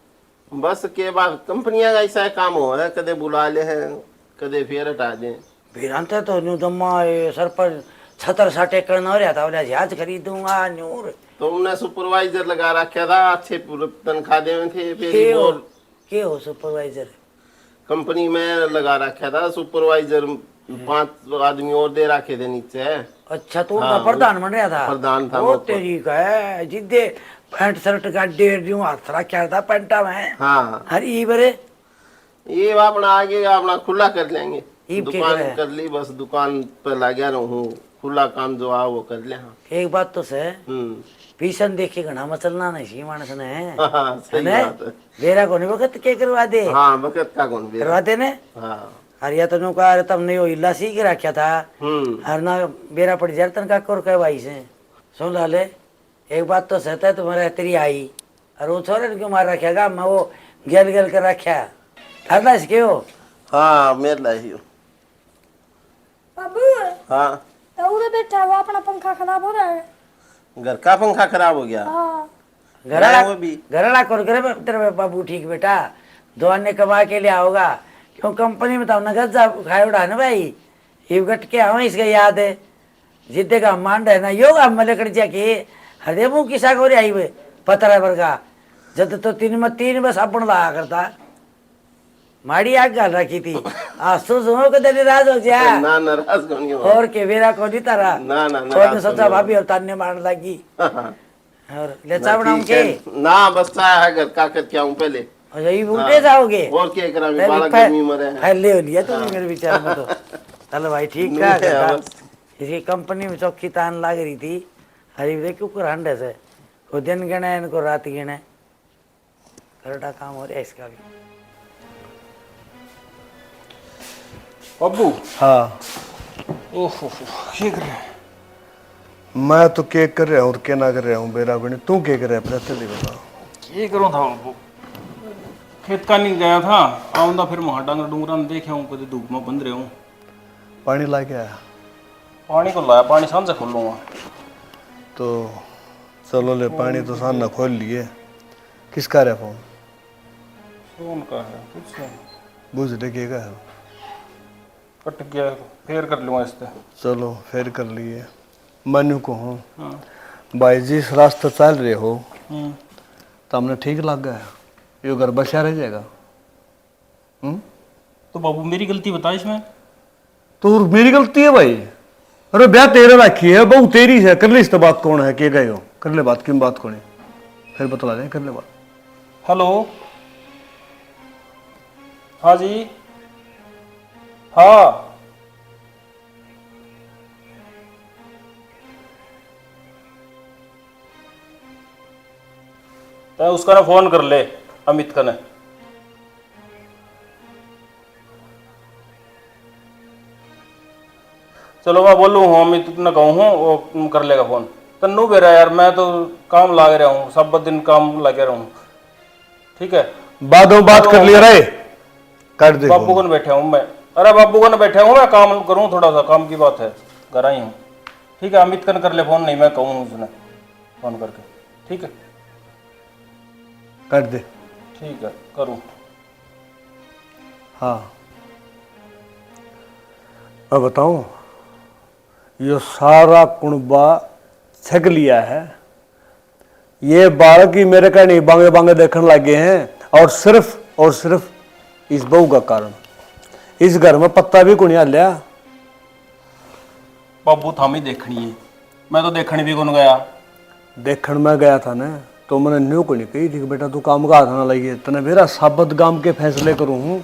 बस के बाद कंपनियां का ऐसा काम हो है, कदे बुला ले हैं, कदे फिर हटा दे। फिर अंत तो न्यू जम्मा सर पर छतर साटे करना हो रहा था, बोला जहाज खरीदूंगा न्यूर। तो उन्हें सुपरवाइजर लगा रखा था, अच्छे तनख्वाह दे थे। फिर के हो सुपरवाइजर? कंपनी में लगा रखा था सुपरवाइजर, 5 आदमी और दे रखे थे नीचे। अच्छा तो हाँ, प्रधान बन रहा था? प्रधान था वो मैं तो। तेरी का है जिद्दे पैंट शर्ट का 1.5 यूं हाथ रखा था पेंटा में। हाँ हर ई बरे ये अपना आगे अपना खुला कर लेंगे, ईब के दुकान करे? कर ली, बस दुकान पर लगा रहूं, खुला काम जो आ वो कर ले। हाँ एक बात तो से हम्म पीछन देख के घना मचलना नहीं सी मानस ने हाँ, सही है बात है। बेरा को नहीं वक्त के करवा दे? हाँ बकत का कौन भी। करवा दे ने? हाँ अरे या तो नु का तुमने यो इल्ला सीख रखा था, हर ना बेरा पड़ जाए तन का कर के भाई से। सुन लाले एक बात तो सहता है तुम्हारा तेरी आई, और वो छोरे ने क्यों मार रखेगा? मैं वो गेल गेल कर रखा ठरला इसके हो। हाँ मेरे लाई हो। बाबू हाँ तो उधर बैठा है, वो अपना पंखा खराब हो रहा है। घर का पंखा खराब हो गया। हाँ घरड़ा वो भी घरड़ा कर करे तेरे बाबू ठीक बेटा, दो अन्य कमा के लिया होगा, क्यों कंपनी में तो ना गज्जा खाए उड़ा ना भाई, ये गट के हमें इसका याद है जिद्दे का मान रहना योगा मलकड़ जाके हृदय मुंह किसा को आई हुए पतरा वर्गा जब तो तीन बस अपन लाया करता माड़ी आग गाल रखी थी आज तो सुनो के तेरी राज हो गया ना नाराज कौन हो। और के वेरा को नहीं तारा ना ना और ने सोचा भाभी और ताने मारने लगी और ले चा बनाऊं के ना बस चाह है घर का करके आऊं पहले। अच्छा ये उल्टे जाओगे और क्या करा मैं बाला गर्मी मरे हैं। फैले हो लिया तो मेरे विचार में तो चलो भाई ठीक ठाक नहीं है है बस। इसकी कंपनी में चौकी तान लग रही थी हरी देख क्यों हंडे से को दिन गिने इनको रात गिने करटा काम हो रहा है इसका भी। बब्बू हाँ ओहो क्या कर रहे हैं? मैं तो क्या कर रहा हूँ और क्या ना कर रहा हूँ बेरा बने, तू क्या कर रहा है जल्दी बता। ये करूँ था बब्बू, खेत का नहीं गया था आऊंगा फिर वहाँ डांगर डूंगरा में देखे हूँ कभी धूप में बंद रहे हूँ। पानी ला के आया पानी को लाया, पानी शाम से खोल लूँगा। तो चलो ले पानी तो सान ना खोल लिए। किसका रहा फोन? फोन का है कुछ नहीं, बुझ देखे का है। कट गया फिर कर लूँगा इससे। चलो फिर कर लिए। मनु को हूँ हाँ भाई जिस रास्ते चल रहे हो हम्म। तो हमने ठीक लग गया, ये घर बचा रह जाएगा। तो बाबू मेरी गलती बता इसमें। तो मेरी गलती है भाई? अरे ब्याह तेरे रखी है बहु तेरी है, कर ले इस बात कौन है के गए हो, कर ले बात किन बात कौन है फिर बतला दें, कर ले बात। हेलो हाँ जी हाँ तो उसका ना फोन कर ले अमित का ने। चलो मैं बोलूँ हूँ अमित ने कहूँ हूँ वो कर लेगा फोन। तन्नू बेरा यार मैं तो काम लाग रहा हूँ, सब दिन काम लगे रहूँ। ठीक है बातों बात कर लिया रे, कर दे बाबू को बैठा हूँ मैं। अरे बाबू को बैठा हूँ मैं, काम करूँ थोड़ा सा, काम की बात है, घर आई हूँ। ठीक है अमित कर ले फोन, नहीं मैं कहूँ उसने फोन करके। ठीक है कर दे। ठीक है करूँ। हाँ मैं बताऊं, ये सारा कुणबा छक लिया है, ये बालक ही मेरे का नहीं बांगे बांगे देखने लगे हैं और सिर्फ इस बहू का कारण। इस घर में पत्ता भी कुछ नहीं लिया। बाबू थामी देखनी है, मैं तो देखने भी कौन गया। देखने में गया था ना तो मैंने न्यू को नहीं कही थी कि बेटा तू काम का हाथ ना लगी, तने मेरा साबत गाम के फैसले करूँ हूँ।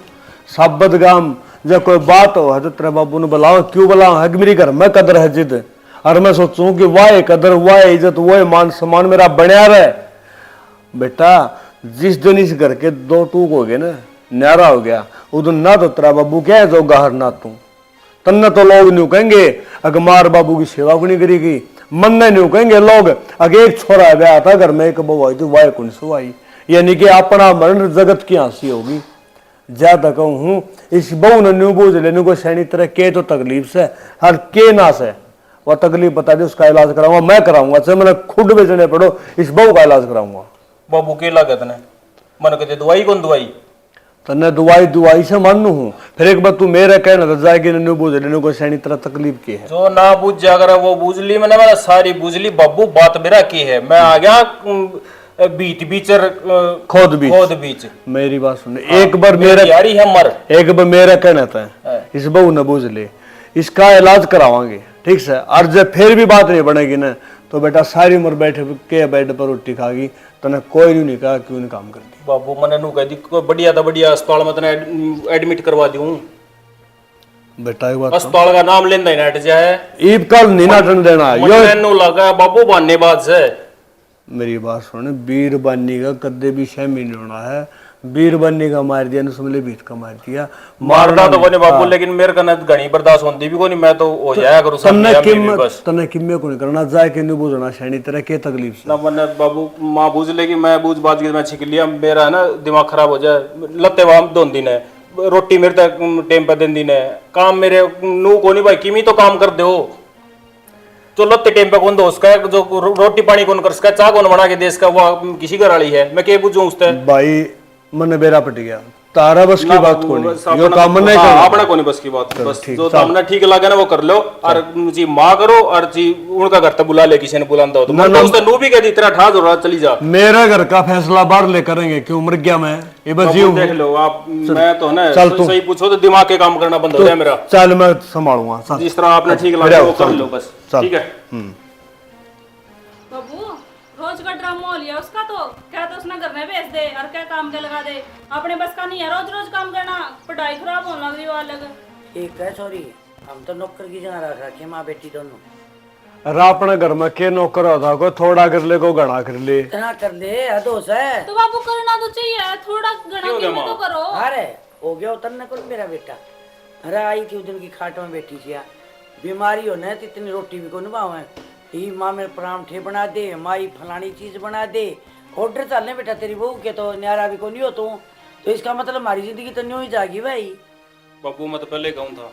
साबत गाम जब कोई बात हो है तो तेरे बाबू ने बुलाओ, क्यों बुलाओ है कि मेरी घर में कदर है जिद, और मैं सोचूं कि वाह कदर वाह इज्जत वो मान सम्मान मेरा बनया रहे। बेटा जिस दिन इस घर के दो टूक हो गए ना, न्यारा हो गया, उस दिन ना तो तेरा बाबू क्या है जो गाहर ना तू तन्ने तो लोग न्यू कहेंगे अगर मार बाबू की सेवा को नहीं करेगी, मन ने न्यू कहेंगे लोग अगर एक छोरा गया था घर में एक बहू आई तो वाह कौन सुई, यानी कि अपना मरण जगत की हंसी होगी। ज्यादा कहूँ हूँ इस बहू ने न्यू बूझ लेने को सैनी तरह के तो तकलीफ से हर के ना से वह तकलीफ बता दे, उसका इलाज कराऊंगा, मैं कराऊंगा, चाहे मैंने खुद बेचने पड़ो इस बहू का इलाज कराऊंगा। बाबू के लगा तने मन कहते दवाई कौन दवाई तने दुआई से मानू हूँ, फिर एक बार तू मेरा कहना तो जाएगी न्यू बूझ लेने को सैनी तरह तकलीफ की है। जो ना बुझ जाकर वो बुझ ली, मैंने मेरा सारी बुझ ली बाबू, बात मेरा की है। मैं आ गया बीच बीचर खोद बीच। मेरी बात सुन, एक बार मेरा यारी है मर, एक बार मेरा कहना था इस बहू ने बूझ ले, इसका इलाज करावांगे ठीक से, और जब फिर भी बात नहीं बनेगी ना तो बेटा सारी उम्र बैठे के बेड पर रोटी खागी, तने कोई नहीं कहा क्यों नहीं काम करती। बाबू मैंने नू कह दी कोई बढ़िया था बढ़िया अस्पताल में तने एडमिट करवा दूं। बेटा एक बात अस्पताल का नाम लेंदा ही ना हट जाए, ईब कल नहीं नाटन देना यो। मैंने नू लगा बाबू बहानेबाज से। मेरी बात सुन, वीर बन्नी का कदे भी शमी नहीं होना है, वीर बन्नी का मार दिया नुसमले बीत का मार दिया, मारना तो कोनी बाबू, लेकिन मेरे का घनी बर्दाश्त होती भी कोनी, मैं तो हो जाया करूं तने किम्मे को नहीं करना जाए कि नहीं बूझना शैनी तरह के तकलीफ से ना। मैंने बाबू माँ बूझ लेगी, मैं बूझ बात की मैं छिक लिया, मेरा है ना दिमाग खराब हो जाए। लत्ते वाम दोन दिन है, रोटी मेरे तक टेम पे दिन दिन है, काम मेरे नू को नहीं भाई किमी तो काम कर दो, जो लत्ते टेम पे कौन दो उसका, जो रोटी पानी कौन कर उसका, चाय कौन बना के दे इसका, वो किसी घर वाली है, मैं क्या पूछूं उससे। भाई मन बेरा पट गया, तारा बस की बात को नहीं, यो काम नहीं हाँ, करना। अपना कोनी बस की बात, बस ठीक, जो चल। हमने ठीक लगे ना वो कर लो, और जी माँ करो, और जी उनका घर तक बुला ले, किसी ने बुलाना हो तो ना, मैं तो उसने नू भी कह दी तेरा ठा दो, चली जा। मेरा घर का फैसला बाहर ले करेंगे, क्यों मर गया मैं, ये बस बाबू जीव देख लो आप, मैं तो ना चल तू। सही पूछो तो दिमाग के काम करना बंद हो जाए मेरा, चल मैं संभालूंगा, चल। जिस तरह आपने ठीक मेरे लगा आओ, वो कर चल। लो बस, चल। ठीक है। बाबू रोज का ड्रामा हो लिया उसका, तो क्या तो उसने घर में भेज दे और क्या काम के लगा दे, अपने बस का नहीं है रोज रोज काम करना, पढ़ाई खराब होने लग रही वो अलग। ठीक है सॉरी, हम तो नौकर की जगह रख रखे माँ बेटी दोनों। अरे अपने घर में के नौकर होता, को थोड़ा कर ले, को घना कर ले। इतना कर ले अदोस है। तो बाबू करना तो चाहिए, थोड़ा घना की भी तो करो। अरे हो गया उतरने को मेरा बेटा। अरे आई थी उधर की खाट में बैठी थी, बीमारी होना है तो इतनी रोटी भी को निभाव है, ही माँ मेरे परांठे बना दे, माई फलानी चीज बना दे, ऑर्डर चलने बेटा तेरी बहू के, तो न्यारा भी को नहीं हो तो इसका मतलब हमारी जिंदगी तो नहीं हो ही जाएगी भाई। बाबू मैं तो पहले कहूँ था,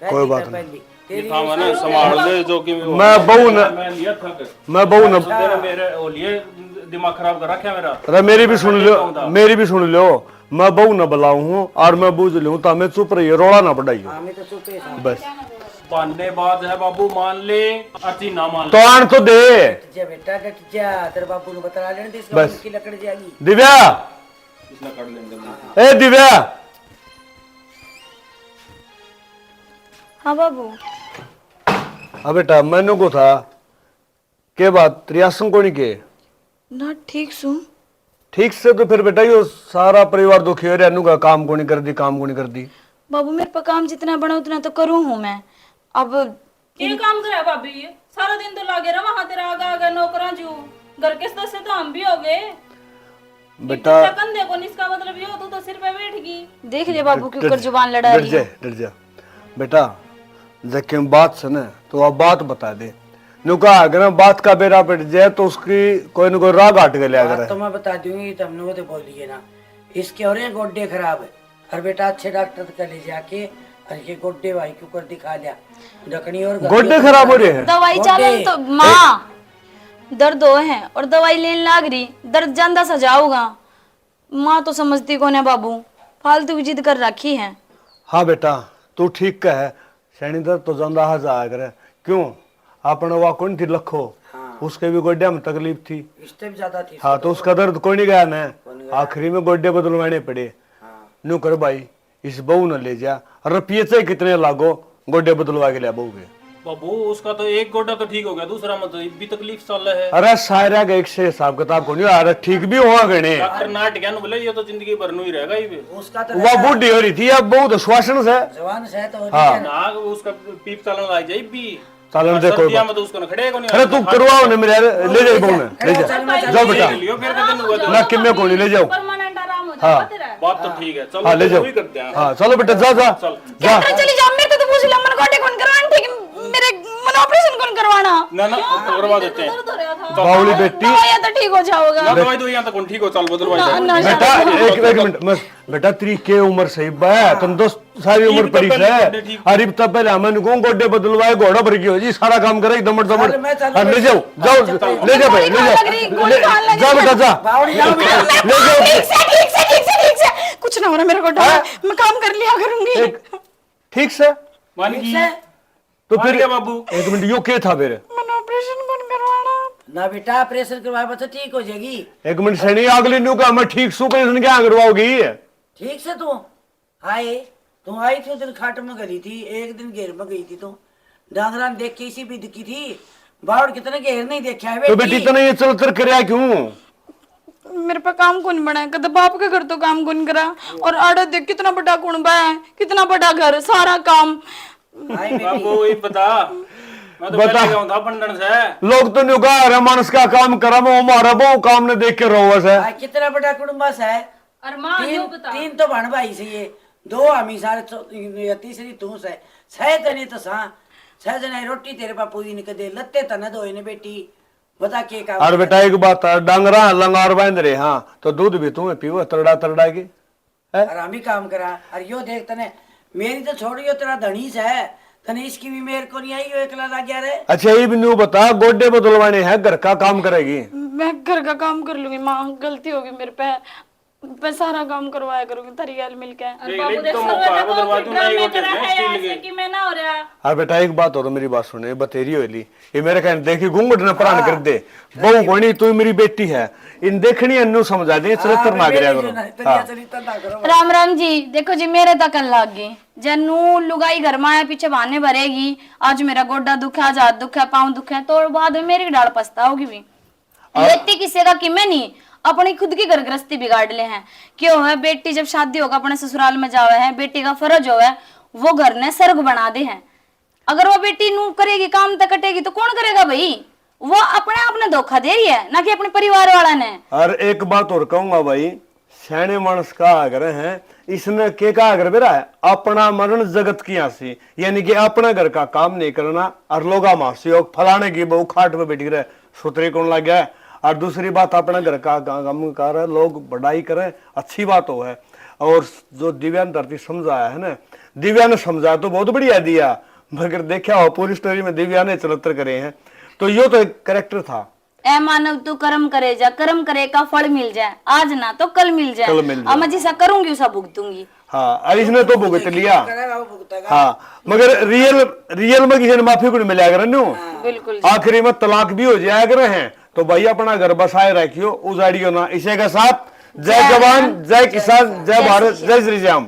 कोई बात नहीं। पहली तेरी था मैंने संभाल ले जो कि मैं बहू न मैं लिया था, मैं बहू न तेरे मेरे वो लिए दिमाग खराब कर रखा है मेरा। अरे मेरी भी सुन लो, मेरी भी सुन लो, मैं बहू न बुलाऊ हूँ और मैं बूझ लूँ, तो हमें चुप रही, रोड़ा ना बढ़ाइयो हमें तो चुप है साहब। बस। बहानेबाज है बाबू, मान ले अच्छी ना मान तो ले। आन तो दे डट जा बेटा डट जा, तेरे बापू ने बता लेने दी, इसका बस। मुंह की लकड़ जाएगी। दिव्या, इसने कर लेंगे। ए दिव्या। हाँ बाबू। हाँ बेटा, मैंने को था के बात त्रियासन को नहीं के ना ठीक सु ठीक से, तो फिर बेटा यो सारा परिवार दुखी हो रहा है, का काम को नहीं कर दी, काम को नहीं कर दी। बाबू मेरे पर काम जितना बना उतना तो करूँ हूँ मैं। अब ये काम करे भाभी, सारा दिन तो लागे रहा वहां, तेरा आगा आगा नौकरा जू, घर के सदस्य तो हम भी हो गए बेटा कंधे को, इसका मतलब ये हो तू तो सिर पे बैठ गई। देख ले बाबू के ऊपर जुबान लड़ा डर रही जा, है। डर जा बेटा, जब बात सुने तो आप बात बता दे, नुका अगर बात का बेरा पड़ जाए तो उसकी कोई न कोई राग हट गया बात अगर तो मैं बता दूंगी, तब ने वो तो बोलिए ना, इसके हो रहे हैं गोड्डे खराब है, और बेटा अच्छे डॉक्टर के ले जाके और ये गोड्डे भाई के ऊपर दिखा दिया, ढकनी और गोड्डे खराब हो रहे हैं। दवाई चालन तो माँ दर्द हो है और दवाई लेने लाग रही, दर्द ज्यादा सा जाऊगा। माँ तो समझती कौन है बाबू, फालतू की जिद कर रखी है। हाँ बेटा तू ठीक का है, सैनी दर्द तो ज्यादा हा जाया करे, क्यों आपने वहाँ कौन थी लखो, उसके भी गोड्या में तकलीफ थी, इससे भी ज्यादा थी। हाँ तो उसका दर्द कोई नहीं गया ना, आखिरी में गोड्डे बदलवाने पड़े। नु कर भाई इस बहू न ले जा, रुपये से कितने लागो गोड्डे बदलवा के लिया बहू के। बाबू उसका तो एक गोड्डा तो ठीक हो गया, दूसरा मत भी तकलीफ चल रहा है। अरे सारा का एक से हिसाब किताब को नहीं, अरे ठीक भी हुआ गणे, डॉक्टर नाट क्या बोले ये तो जिंदगी भर नहीं रहेगा ये। उसका तो वह बूढ़ी हो रही थी, अब बहुत श्वासन से जवान से तो हाँ। ना उसका पीप चलन लग जाए भी चलन दे कोई सर्दियां बात। में तो उसको ना खड़े को नहीं। अरे तू करवाओ ने मेरे, ले जाओ बहू ने, ले जाओ, जाओ बेटा, लियो फिर कहते हुआ तो ना किम्मे को नहीं, ले जाओ। परमानेंट आराम हो हाँ। जाएगा तेरा। बात तो ठीक है, चलो हाँ ले तो जाओ, वही करते हैं। हाँ चलो बेटा, जा जा जा। चली जा, मेरे तो पूछ लिया मन गोटे कौन करवाना, ठीक मेरे मन ऑपरेशन कौन करवाना। ना ना करवा देते हैं। दर्द हो रहा था। बावली बेटी, दवाइयाँ तो ठीक हो जाओगा। ना दवाई दो यहाँ तक ठीक हो, चल बदलवाई जाए। ना, बेटा एक मिनट बस बेटा, तेरी के उम्र सही है, तुम दोस्त सारी उम्र ठीक तो पड़ी पहले है, गोड्डे ठीक। अरे तब पहले हमें को गोड्डे बदलवाए, घोड़ा भर गयो जी, सारा काम करे दमड़ दमड़। चल, मैं चल, हाँ, ले जाओ जाओ, ले जाओ भाई, ले जाओ, जा बेटा जा, बावड़ी जाओ बेटा। ले जाओ। ठीक से कुछ ना हो रहा मेरे को, मैं काम कर लिया करूंगी। ठीक से मान की तो मान फिर गया बाबू। एक मिनट यो के था फिर, मन ऑपरेशन कौन करवाना। ना बेटा ऑपरेशन करवाए बच्चा ठीक हो जाएगी। एक मिनट सैनी अगली न्यू का मैं ठीक सू पे क्या करवाओगी। ठीक से तू आए, तू आई थी उस दिन खाट में गई थी, एक दिन घेर में गई थी, तू डांगरा देख के इसी भी दिखी थी, बावड़ कितने घेर नहीं देखा है तो बेटी इतना ये चल चल कर क्यों। मेरे पे काम कौन बना है, कदे बाप के घर तो काम कौन करा, और आड़ा देख कितना बड़ा कुंबा है, कितना बड़ा घर, सारा काम। आई बेटी बाबू ये बता, मैं तो पहले गया था पंडन से। लोग तो न्यू कहा मानस का काम करा, वो हमारा वो काम ने देख के रो है। आई कितना बड़ा कुटुंबस है, और माँ तीन यो बता, तीन तो बहन भाई से, ये दो हमी सारे तीसरी तू से, छह जने तो सा, छह जने रोटी तेरे पापू जी ने कदे लत्ते तने दो ने बेटी, बता के काम। और बेटा एक बात है, डांगरा लंगार बांध रहे, हाँ तो दूध भी तुम्हें पीवो तरड़ा तरड़ा की और हम ही काम करा, और यो देख तने मेरी तो छोड़ियो तेरा धनी से है, तने इसकी भी मेरे को नहीं आई हो एकला लग गया रे। अच्छा ये भी न्यू बता, गोड्डे बदलवाने हैं, घर का काम करेगी? मैं घर का काम कर लूंगी माँ, गलती होगी मेरे पे, मैं सारा काम करवाया करूंगी तेरी गैल मिलके। हाँ बेटा एक बात और मेरी बात सुने, बतेरी होली ये मेरे कहने देखी घूंघट न प्राण कर दे, बहू कोनी तू मेरी बेटी है, इन देखनी अन्नू समझा दे, चरित्र ना करया करो। राम राम जी, देखो जी मेरे तक लग गई जनू लुगाई घर में आया पीछे बहाने भरेगी, आज मेरा गोड्डा दुखा, आज हाथ दुखा, पाँव दुखा, तो बाद में मेरी डाल पछताओगी भी। बेटी किसी का कि मैं नहीं, अपनी खुद की घर गृहस्थी बिगाड़ ले हैं। क्यों है बेटी जब शादी होगा अपने ससुराल में जावे है, बेटी का फर्ज हो है वो घर ने स्वर्ग बना दे हैं। अगर वो बेटी नू करेगी काम तक कटेगी तो कौन करेगा भाई? वो अपने आप ने धोखा दे रही है, ना कि अपने परिवार वाला ने। और एक बात और कहूंगा भाई, सियाने मानस का आग्रह है, इसने के का आग्रह बेरा है, अपना मरण जगत की आसी, यानी कि अपना घर का काम नहीं करना और लोगा मासी फलाने की बहू खाट पे बैठी रहे सुतरी कौन लग गया। और दूसरी बात अपना घर का काम कर लोग बढ़ाई करें, अच्छी बात हो है। और जो दिव्या ने धरती समझाया है ना, दिव्या ने समझाया तो बहुत बढ़िया दिया, मगर देखा हो पूरी स्टोरी में दिव्या ने चरित्र करे हैं, तो यो तो एक कैरेक्टर था। ए मानव तू कर्म करे जा, कर्म करे का फल मिल जाए, आज ना तो कल मिल जाए। अब मैं जैसा करूंगी वैसा भुगतूंगी। हाँ और इसने तो भुगत लिया। हाँ मगर रियल में किसी ने माफी को नहीं मिला कर, बिल्कुल आखिरी में तलाक भी हो जाया करे हैं, तो भाई अपना घर बसाए रखियो, उजाड़ियो ना। इसे के साथ जय जवान, जय किसान, जय भारत, जय श्री राम।